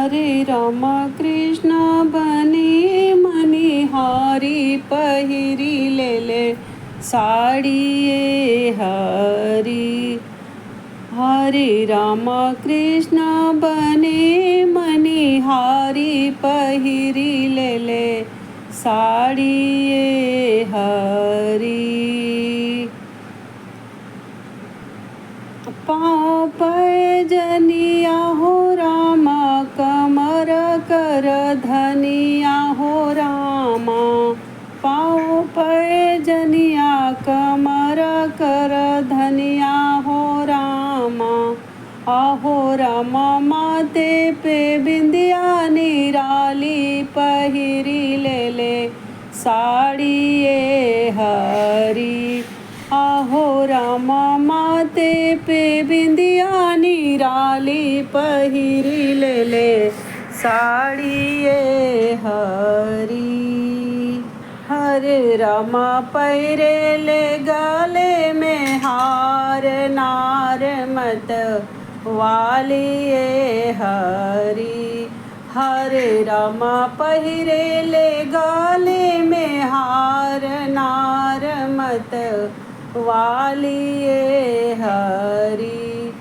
हरे राम कृष्ण बने मनिहारी पहिरी ले साड़ी ये हरी। हरे राम कृष्ण बने मनिहारी पहिरी ले साड़ी ये हरी। पाँव पैजनिया हो रामा कमर कर धनिया हो रामा। पाँव पैजनिया कमर कर धनिया हो रामा। आहो रामा माथे पे बिंदिया निराली पहिरी ले साड़ी ये हरी। आहो रामा माथे पे बिंदिया निराली पहिरी ले साड़ी ये हरी। हरे रामा पैरे ले गले में हार नार मत वाली ये हरी। हरे रामा पहिरे ले गले में हार नार मत वाली ये हरी।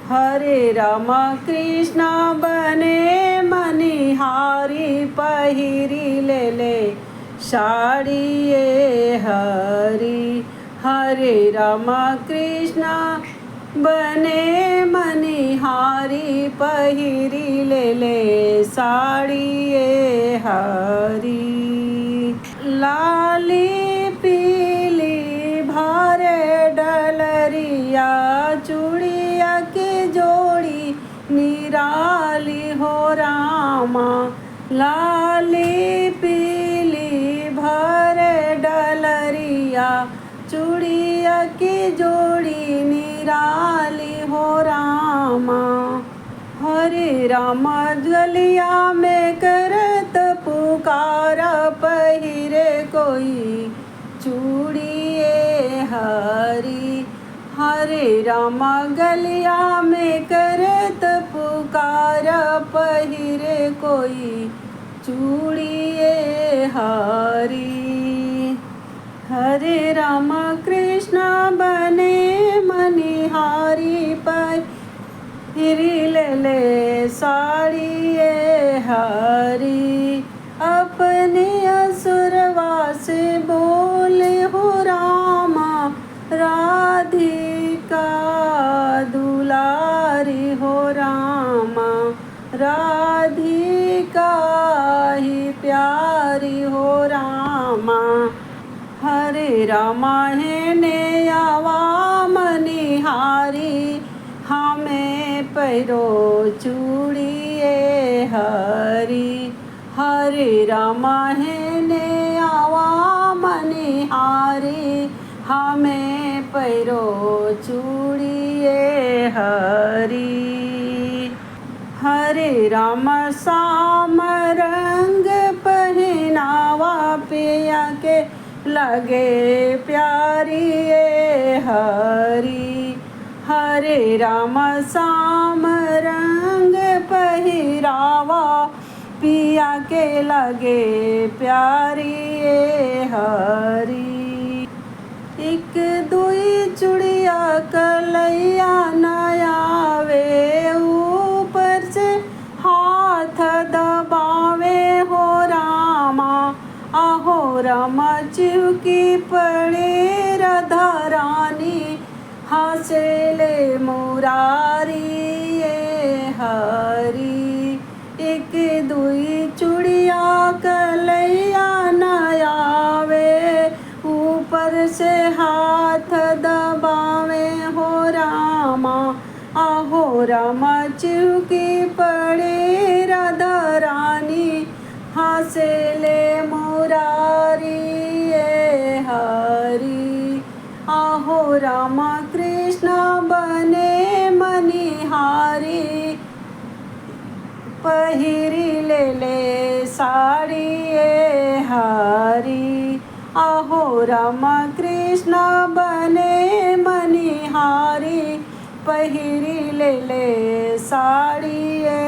हरे रामा कृष्ण बने मनिहारी पहिरी ले साड़ी ये हरी। हरे रामा कृष्ण बने मनिहारी पहिरी ले साड़ी ये हरी। लाली पीली भारे डलरिया चूड़िया के जोड़ी निराली हो रामा। लाली पीली भरे डलरिया चूड़िया की जोड़ी निराली हो रामा। हरे रामा गलिया में करत पुकार पहिरे कोई चूड़िए हरी। हरे रामा गलिया में करत पुकार पहिरे कोई चूड़िए हरी। हरे रामा कृष्ण बने मनिहारी पहिरी ले साड़ी ये हरी। अपने असुरवा से बोले हो रामा राधिका दुलारी हो रामा। राधिका ही प्यारी हो रामा। हरे रामा है ने आवा मनिहारी हमें पैरो चूड़िए हरी। हरे रामा है ने आवा मनिहारी हमें पैरो चूड़िए हरी। हरे रामा साम रंग पहनावा पिया के लगे प्यारी ये हरी। हरे रामा साम रंग पहिरावा पिया के लगे प्यारी ये हरी। एक दुई चुड़िया कलैया नयावे ऊपर से हाथ दबावे हो रामा। आहो रामा चिवकी पड़े राधा रानी हंसे ले मुरारी ये हरी। एक दुई चुड़िया कलैया नयावे ऊपर से हाथ दबावे हो रामा। आहो रामा चिवकी पड़े राधा रानी हंसे ले मुरारी ये हरी। आहो रामा कृष्ण बने मनिहारी पहिरी ले साड़ी ये हरी। आहो रामा कृष्ण बने मनिहारी पहिरी ले साड़ी ये